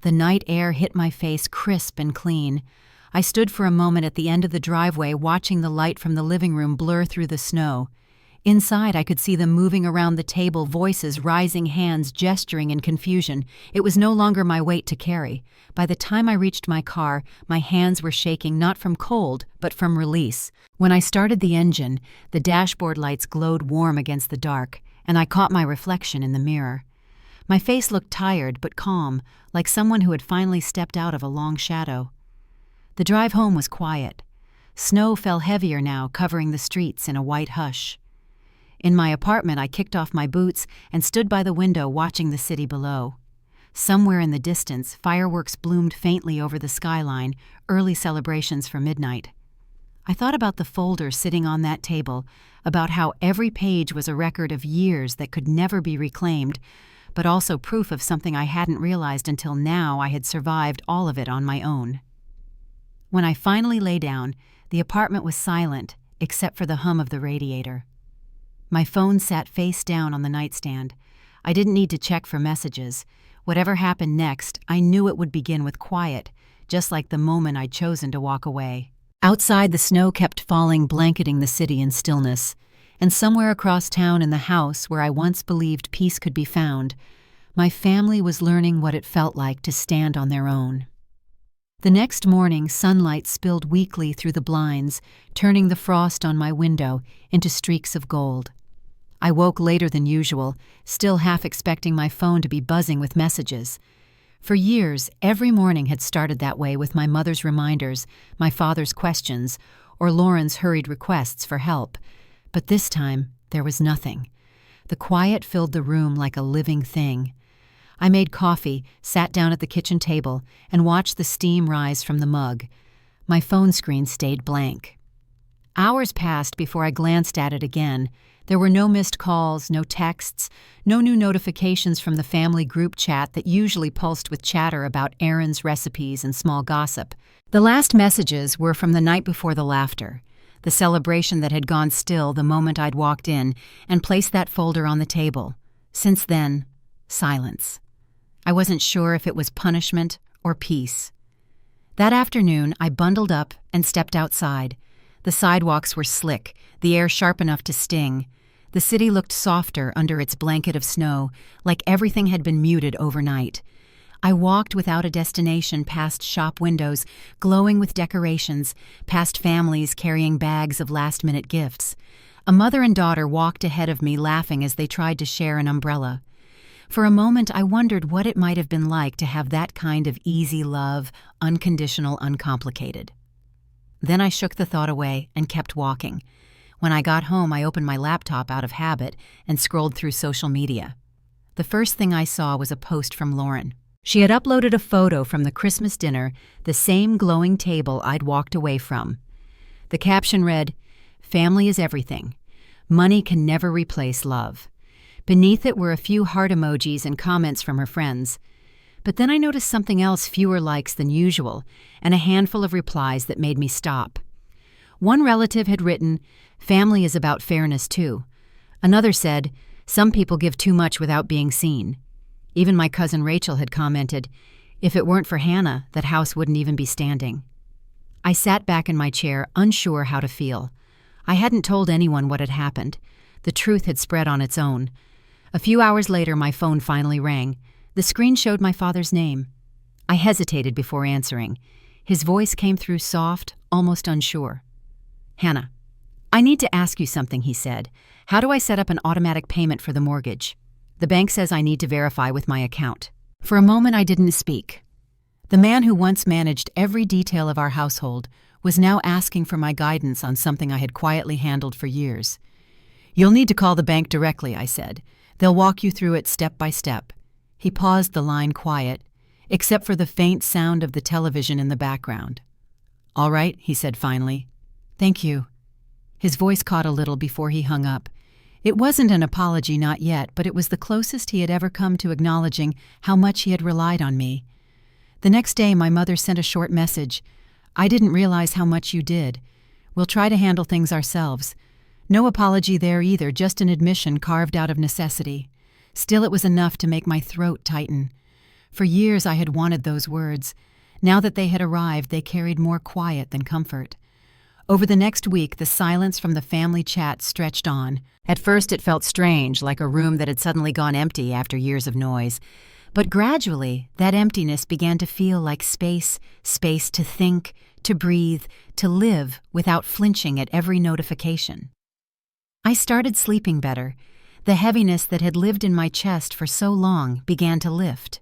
Speaker 1: The night air hit my face crisp and clean. I stood for a moment at the end of the driveway, watching the light from the living room blur through the snow. Inside, I could see them moving around the table, voices, rising hands, gesturing in confusion. It was no longer my weight to carry. By the time I reached my car, my hands were shaking not from cold, but from release. When I started the engine, the dashboard lights glowed warm against the dark, and I caught my reflection in the mirror. My face looked tired but calm, like someone who had finally stepped out of a long shadow. The drive home was quiet. Snow fell heavier now, covering the streets in a white hush. In my apartment, I kicked off my boots and stood by the window watching the city below. Somewhere in the distance, fireworks bloomed faintly over the skyline, early celebrations for midnight. I thought about the folder sitting on that table, about how every page was a record of years that could never be reclaimed, but also proof of something I hadn't realized until now. I had survived all of it on my own. When I finally lay down, the apartment was silent, except for the hum of the radiator. My phone sat face down on the nightstand. I didn't need to check for messages. Whatever happened next, I knew it would begin with quiet, just like the moment I'd chosen to walk away. Outside, the snow kept falling, blanketing the city in stillness. And somewhere across town in the house where I once believed peace could be found, my family was learning what it felt like to stand on their own. The next morning, sunlight spilled weakly through the blinds, turning the frost on my window into streaks of gold. I woke later than usual, still half expecting my phone to be buzzing with messages. For years, every morning had started that way, with my mother's reminders, my father's questions, or Lauren's hurried requests for help. But this time, there was nothing. The quiet filled the room like a living thing. I made coffee, sat down at the kitchen table, and watched the steam rise from the mug. My phone screen stayed blank. Hours passed before I glanced at it again. There were no missed calls, no texts, no new notifications from the family group chat that usually pulsed with chatter about errands, recipes, and small gossip. The last messages were from the night before the laughter, the celebration that had gone still the moment I'd walked in and placed that folder on the table. Since then, silence. I wasn't sure if it was punishment or peace. That afternoon, I bundled up and stepped outside. The sidewalks were slick, the air sharp enough to sting. The city looked softer under its blanket of snow, like everything had been muted overnight. I walked without a destination past shop windows glowing with decorations, past families carrying bags of last-minute gifts. A mother and daughter walked ahead of me, laughing as they tried to share an umbrella. For a moment, I wondered what it might have been like to have that kind of easy love, unconditional, uncomplicated. Then I shook the thought away and kept walking. When I got home, I opened my laptop out of habit and scrolled through social media. The first thing I saw was a post from Lauren. She had uploaded a photo from the Christmas dinner, the same glowing table I'd walked away from. The caption read, "Family is everything. Money can never replace love." Beneath it were a few heart emojis and comments from her friends. But then I noticed something else, fewer likes than usual, and a handful of replies that made me stop. One relative had written, "Family is about fairness too." Another said, "Some people give too much without being seen." Even my cousin Rachel had commented, "If it weren't for Hannah, that house wouldn't even be standing." I sat back in my chair, unsure how to feel. I hadn't told anyone what had happened. The truth had spread on its own. A few hours later, my phone finally rang. The screen showed my father's name. I hesitated before answering. His voice came through soft, almost unsure. "Hannah, I need to ask you something," he said. "How do I set up an automatic payment for the mortgage? The bank says I need to verify with my account." For a moment, I didn't speak. The man who once managed every detail of our household was now asking for my guidance on something I had quietly handled for years. "You'll need to call the bank directly," I said. "They'll walk you through it step by step." He paused, the line quiet, except for the faint sound of the television in the background. "All right," he said finally. "Thank you." His voice caught a little before he hung up. It wasn't an apology, not yet, but it was the closest he had ever come to acknowledging how much he had relied on me. The next day, my mother sent a short message. "I didn't realize how much you did. We'll try to handle things ourselves." No apology there either, just an admission carved out of necessity. Still, it was enough to make my throat tighten. For years I had wanted those words. Now that they had arrived, they carried more quiet than comfort. Over the next week, the silence from the family chat stretched on. At first it felt strange, like a room that had suddenly gone empty after years of noise. But gradually, that emptiness began to feel like space to think, to breathe, to live without flinching at every notification. I started sleeping better. The heaviness that had lived in my chest for so long began to lift.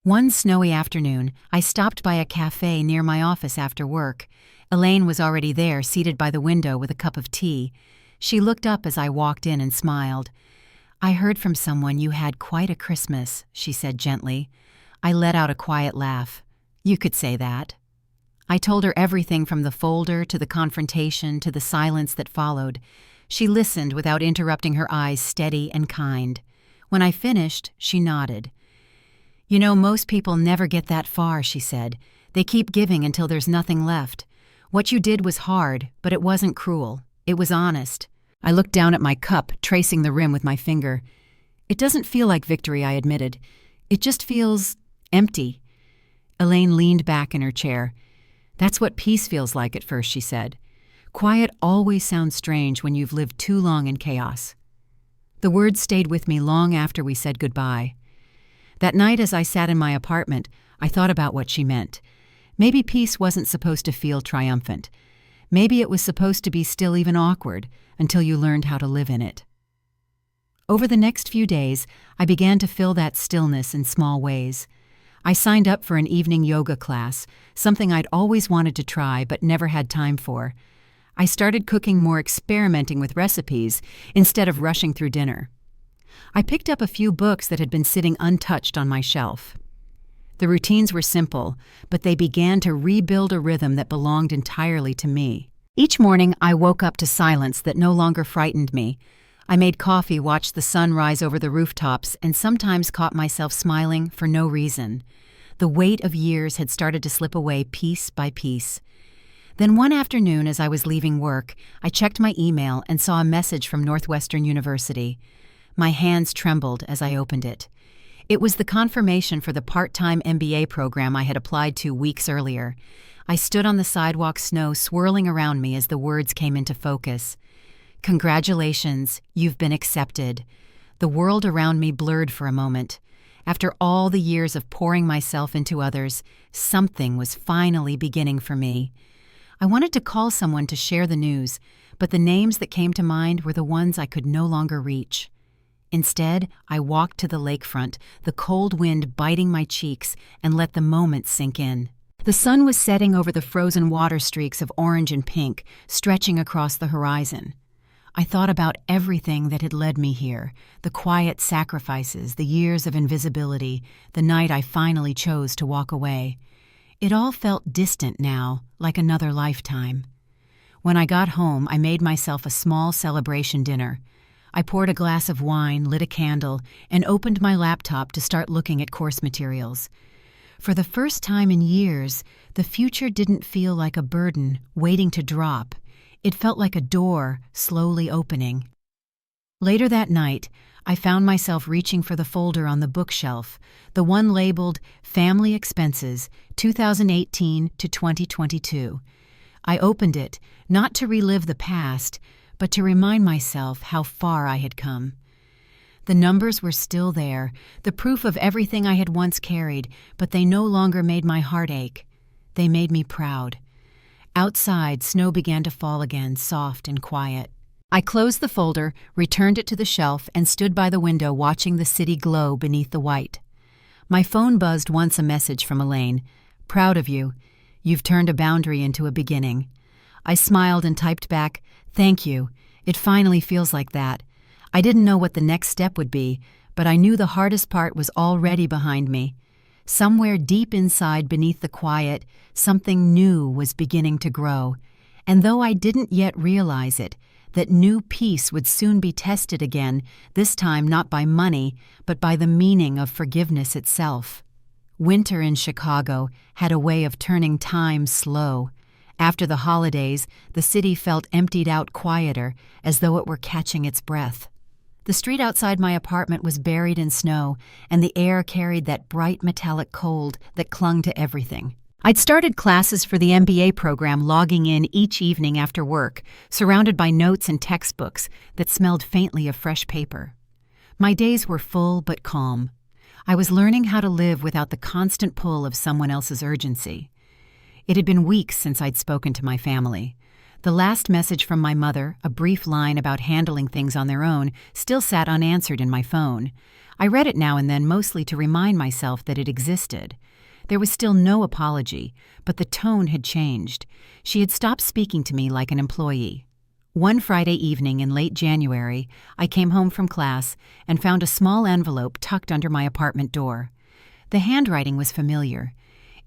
Speaker 1: One snowy afternoon, I stopped by a cafe near my office after work. Elaine was already there, seated by the window with a cup of tea. She looked up as I walked in and smiled. "I heard from someone you had quite a Christmas," she said gently. I let out a quiet laugh. "You could say that." I told her everything from the folder to the confrontation to the silence that followed. She listened without interrupting, her eyes steady and kind. When I finished, she nodded. "You know, most people never get that far," she said. "They keep giving until there's nothing left. What you did was hard, but it wasn't cruel. It was honest." I looked down at my cup, tracing the rim with my finger. "It doesn't feel like victory," I admitted. "It just feels empty." Elaine leaned back in her chair. "That's what peace feels like at first," she said. "Quiet always sounds strange when you've lived too long in chaos." The words stayed with me long after we said goodbye. That night, as I sat in my apartment, I thought about what she meant. Maybe peace wasn't supposed to feel triumphant. Maybe it was supposed to be still, even awkward, until you learned how to live in it. Over the next few days, I began to fill that stillness in small ways. I signed up for an evening yoga class, something I'd always wanted to try but never had time for. I started cooking more, experimenting with recipes instead of rushing through dinner. I picked up a few books that had been sitting untouched on my shelf. The routines were simple, but they began to rebuild a rhythm that belonged entirely to me. Each morning, I woke up to silence that no longer frightened me. I made coffee, watched the sun rise over the rooftops, and sometimes caught myself smiling for no reason. The weight of years had started to slip away piece by piece. Then one afternoon, as I was leaving work, I checked my email and saw a message from Northwestern University. My hands trembled as I opened it. It was the confirmation for the part-time MBA program I had applied to weeks earlier. I stood on the sidewalk, snow swirling around me as the words came into focus. "Congratulations, you've been accepted." The world around me blurred for a moment. After all the years of pouring myself into others, something was finally beginning for me. I wanted to call someone to share the news, but the names that came to mind were the ones I could no longer reach. Instead, I walked to the lakefront, the cold wind biting my cheeks, and let the moment sink in. The sun was setting over the frozen water streaks of orange and pink, stretching across the horizon. I thought about everything that had led me here, the quiet sacrifices, the years of invisibility, the night I finally chose to walk away. It all felt distant now, like another lifetime. When I got home, I made myself a small celebration dinner. I poured a glass of wine, lit a candle, and opened my laptop to start looking at course materials. For the first time in years, the future didn't feel like a burden waiting to drop. It felt like a door slowly opening. Later that night, I found myself reaching for the folder on the bookshelf, the one labeled Family Expenses, 2018 to 2022. I opened it, not to relive the past, but to remind myself how far I had come. The numbers were still there, the proof of everything I had once carried, but they no longer made my heart ache. They made me proud. Outside, snow began to fall again, soft and quiet. I closed the folder, returned it to the shelf, and stood by the window watching the city glow beneath the white. My phone buzzed once, a message from Elaine. "Proud of you. You've turned a boundary into a beginning." I smiled and typed back, "Thank you. It finally feels like that." I didn't know what the next step would be, but I knew the hardest part was already behind me. Somewhere deep inside, beneath the quiet, something new was beginning to grow. And though I didn't yet realize it, that new peace would soon be tested again, this time not by money, but by the meaning of forgiveness itself. Winter in Chicago had a way of turning time slow. After the holidays, the city felt emptied out, quieter, as though it were catching its breath. The street outside my apartment was buried in snow, and the air carried that bright metallic cold that clung to everything. I'd started classes for the MBA program, logging in each evening after work, surrounded by notes and textbooks that smelled faintly of fresh paper. My days were full but calm. I was learning how to live without the constant pull of someone else's urgency. It had been weeks since I'd spoken to my family. The last message from my mother, a brief line about handling things on their own, still sat unanswered in my phone. I read it now and then, mostly to remind myself that it existed. There was still no apology, but the tone had changed. She had stopped speaking to me like an employee. One Friday evening in late January, I came home from class and found a small envelope tucked under my apartment door. The handwriting was familiar.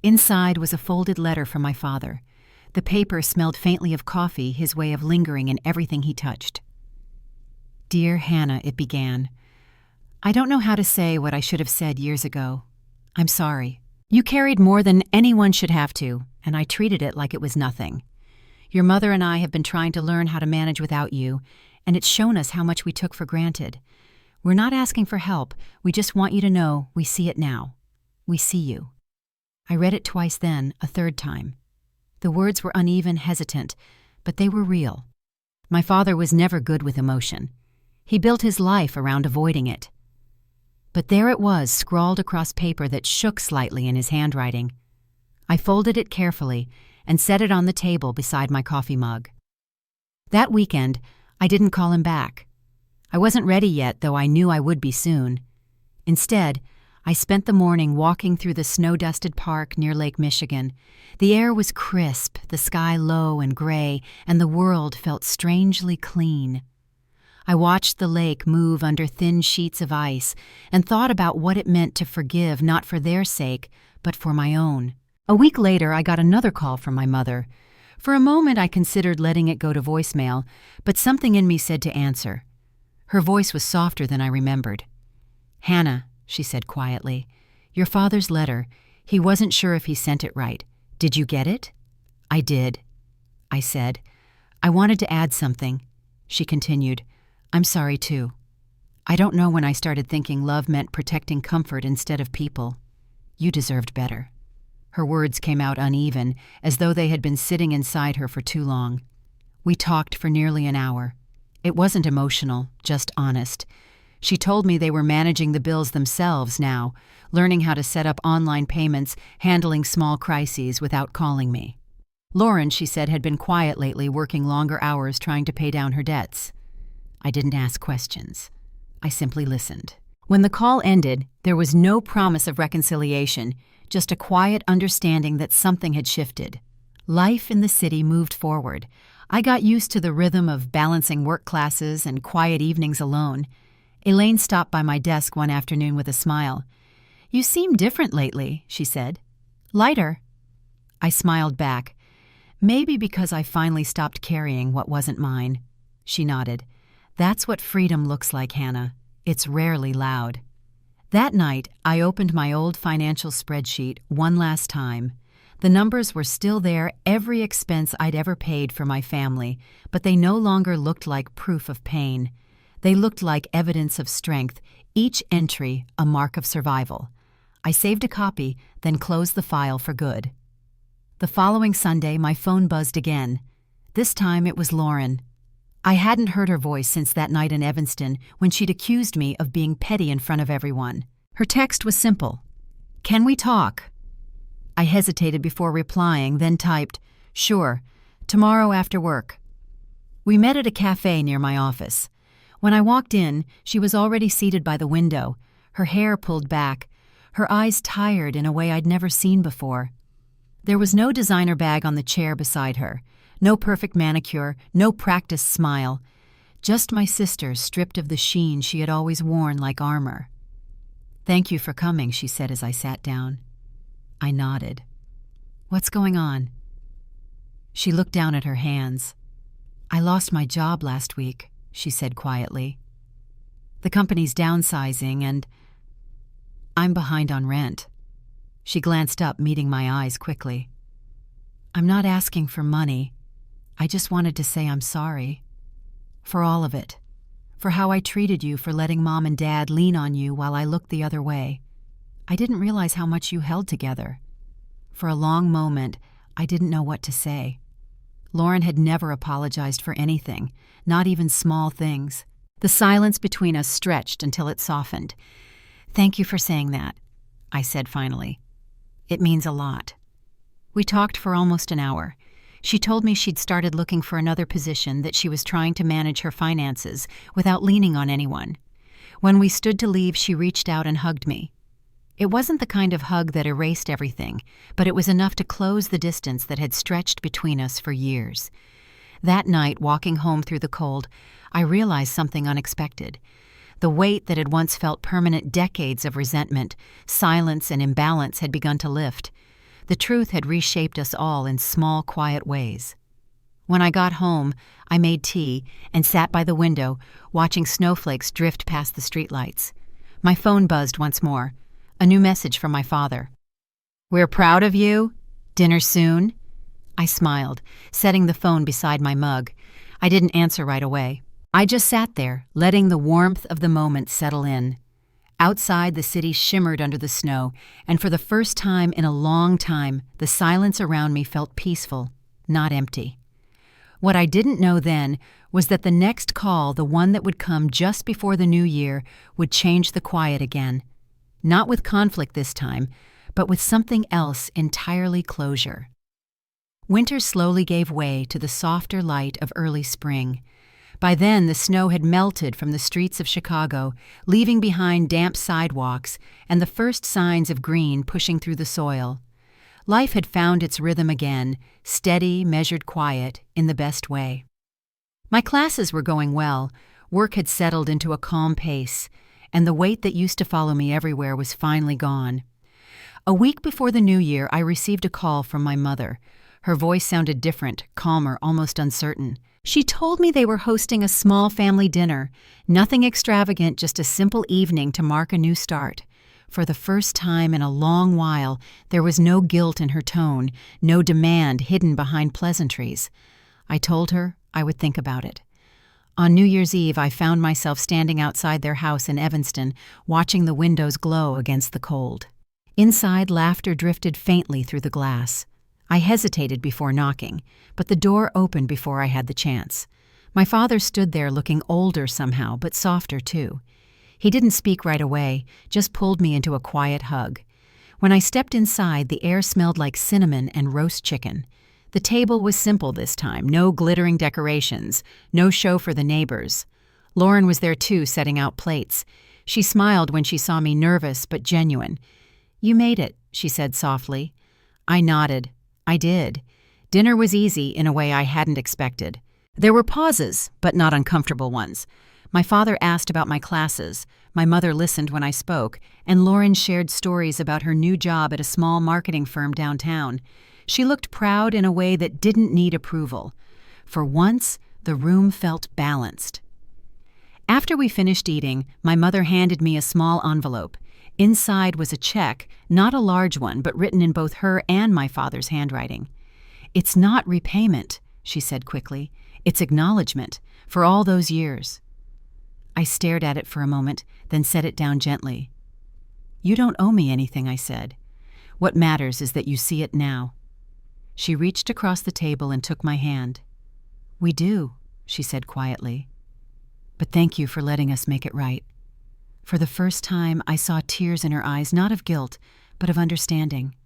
Speaker 1: Inside was a folded letter from my father. The paper smelled faintly of coffee, his way of lingering in everything he touched. "Dear Hannah," it began. "I don't know how to say what I should have said years ago. I'm sorry. You carried more than anyone should have to, and I treated it like it was nothing. Your mother and I have been trying to learn how to manage without you, and it's shown us how much we took for granted. We're not asking for help. We just want you to know we see it now. We see you." I read it twice then, a third time. The words were uneven, hesitant, but they were real. My father was never good with emotion. He built his life around avoiding it. But there it was, scrawled across paper that shook slightly in his handwriting. I folded it carefully and set it on the table beside my coffee mug. That weekend, I didn't call him back. I wasn't ready yet, though I knew I would be soon. Instead, I spent the morning walking through the snow-dusted park near Lake Michigan. The air was crisp, the sky low and gray, and the world felt strangely clean. I watched the lake move under thin sheets of ice and thought about what it meant to forgive, not for their sake, but for my own. A week later, I got another call from my mother. For a moment, I considered letting it go to voicemail, but something in me said to answer. Her voice was softer than I remembered. "Hannah," she said quietly, "your father's letter. He wasn't sure if he sent it right. Did you get it?" "I did," I said. "I wanted to add something." She continued, "I'm sorry too. I don't know when I started thinking love meant protecting comfort instead of people. You deserved better." Her words came out uneven, as though they had been sitting inside her for too long. We talked for nearly an hour. It wasn't emotional, just honest. She told me they were managing the bills themselves now, learning how to set up online payments, handling small crises without calling me. Lauren, she said, had been quiet lately, working longer hours trying to pay down her debts. I didn't ask questions. I simply listened. When the call ended, there was no promise of reconciliation, just a quiet understanding that something had shifted. Life in the city moved forward. I got used to the rhythm of balancing work classes and quiet evenings alone. Elaine stopped by my desk one afternoon with a smile. "You seem different lately," she said. "Lighter." I smiled back. "Maybe because I finally stopped carrying what wasn't mine." She nodded. "That's what freedom looks like, Hannah. It's rarely loud." That night, I opened my old financial spreadsheet one last time. The numbers were still there, every expense I'd ever paid for my family, but they no longer looked like proof of pain. They looked like evidence of strength, each entry a mark of survival. I saved a copy, then closed the file for good. The following Sunday, my phone buzzed again. This time it was Lauren. I hadn't heard her voice since that night in Evanston when she'd accused me of being petty in front of everyone. Her text was simple. "Can we talk?" I hesitated before replying, then typed, "Sure, tomorrow after work." We met at a cafe near my office. When I walked in, she was already seated by the window, her hair pulled back. her eyes tired in a way I'd never seen before. There was no designer bag on the chair beside her, no perfect manicure, no practiced smile, just my sister stripped of the sheen she had always worn like armor. "Thank you for coming," she said as I sat down. I nodded. "What's going on?" She looked down at her hands. "I lost my job last week," she said quietly. "The company's downsizing and I'm behind on rent." She glanced up, meeting my eyes quickly. "I'm not asking for money. I just wanted to say I'm sorry. For all of it. For how I treated you, for letting Mom and Dad lean on you while I looked the other way. I didn't realize how much you held together." For a long moment, I didn't know what to say. Lauren had never apologized for anything, not even small things. The silence between us stretched until it softened. "Thank you for saying that," I said finally. "It means a lot." We talked for almost an hour. She told me she'd started looking for another position, that she was trying to manage her finances without leaning on anyone. When we stood to leave, she reached out and hugged me. It wasn't the kind of hug that erased everything, but it was enough to close the distance that had stretched between us for years. That night, walking home through the cold, I realized something unexpected. The weight that had once felt permanent, decades of resentment, silence, and imbalance had begun to lift. The truth had reshaped us all in small, quiet ways. When I got home, I made tea and sat by the window, watching snowflakes drift past the streetlights. My phone buzzed once more. A new message from my father. "We're proud of you. Dinner soon?" I smiled, setting the phone beside my mug. I didn't answer right away. I just sat there, letting the warmth of the moment settle in. Outside, the city shimmered under the snow, and for the first time in a long time, the silence around me felt peaceful, not empty. What I didn't know then was that the next call, the one that would come just before the new year, would change the quiet again. Not with conflict this time, but with something else entirely: closure. Winter slowly gave way to the softer light of early spring. By then, the snow had melted from the streets of Chicago, leaving behind damp sidewalks and the first signs of green pushing through the soil. Life had found its rhythm again, steady, measured quiet, in the best way. My classes were going well, work had settled into a calm pace, and the weight that used to follow me everywhere was finally gone. A week before the new year, I received a call from my mother. Her voice sounded different, calmer, almost uncertain. She told me they were hosting a small family dinner, nothing extravagant, just a simple evening to mark a new start. For the first time in a long while, there was no guilt in her tone, no demand hidden behind pleasantries. I told her I would think about it. On New Year's Eve, I found myself standing outside their house in Evanston, watching the windows glow against the cold. Inside, laughter drifted faintly through the glass. I hesitated before knocking, but the door opened before I had the chance. My father stood there looking older somehow, but softer too. He didn't speak right away, just pulled me into a quiet hug. When I stepped inside, the air smelled like cinnamon and roast chicken. The table was simple this time, no glittering decorations, no show for the neighbors. Lauren was there too, setting out plates. She smiled when she saw me, nervous but genuine. "You made it," she said softly. I nodded. I did. Dinner was easy in a way I hadn't expected. There were pauses, but not uncomfortable ones. My father asked about my classes, my mother listened when I spoke, and Lauren shared stories about her new job at a small marketing firm downtown. She looked proud in a way that didn't need approval. For once, the room felt balanced. After we finished eating, my mother handed me a small envelope. Inside was a check, not a large one, but written in both her and my father's handwriting. "It's not repayment," she said quickly. "It's acknowledgement for all those years." I stared at it for a moment, then set it down gently. "You don't owe me anything," I said. "What matters is that you see it now." She reached across the table and took my hand. "We do," she said quietly. "But thank you for letting us make it right." For the first time, I saw tears in her eyes, not of guilt, but of understanding.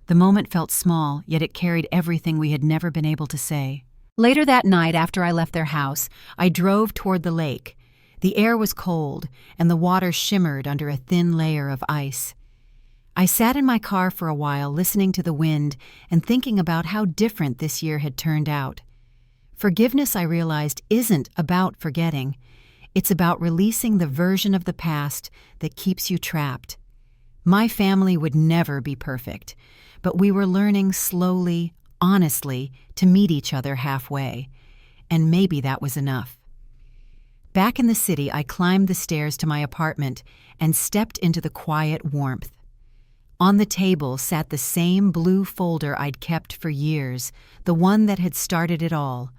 Speaker 1: The moment felt small, yet it carried everything we had never been able to say. Later that night, after I left their house, I drove toward the lake. The air was cold, and the water shimmered under a thin layer of ice. I sat in my car for a while listening to the wind and thinking about how different this year had turned out. Forgiveness, I realized, isn't about forgetting. It's about releasing the version of the past that keeps you trapped. My family would never be perfect, but we were learning slowly, honestly, to meet each other halfway. And maybe that was enough. Back in the city, I climbed the stairs to my apartment and stepped into the quiet warmth. On the table sat the same blue folder I'd kept for years, the one that had started it all.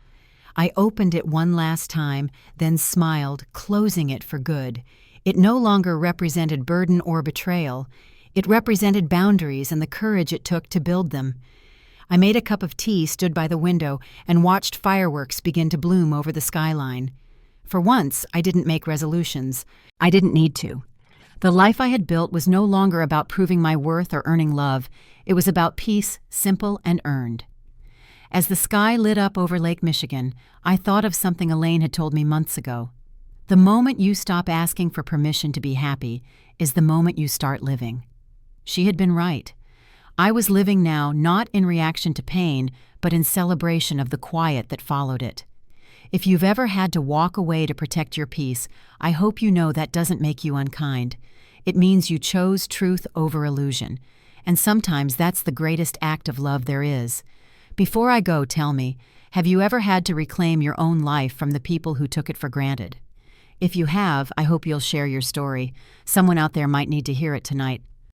Speaker 1: I opened it one last time, then smiled, closing it for good. It no longer represented burden or betrayal. It represented boundaries and the courage it took to build them. I made a cup of tea, stood by the window, and watched fireworks begin to bloom over the skyline. For once, I didn't make resolutions. I didn't need to. The life I had built was no longer about proving my worth or earning love. It was about peace, simple and earned. As the sky lit up over Lake Michigan, I thought of something Elaine had told me months ago. The moment you stop asking for permission to be happy is the moment you start living. She had been right. I was living now not in reaction to pain, but in celebration of the quiet that followed it. If you've ever had to walk away to protect your peace, I hope you know that doesn't make you unkind. It means you chose truth over illusion. And sometimes that's the greatest act of love there is. Before I go, tell me, have you ever had to reclaim your own life from the people who took it for granted? If you have, I hope you'll share your story. Someone out there might need to hear it tonight.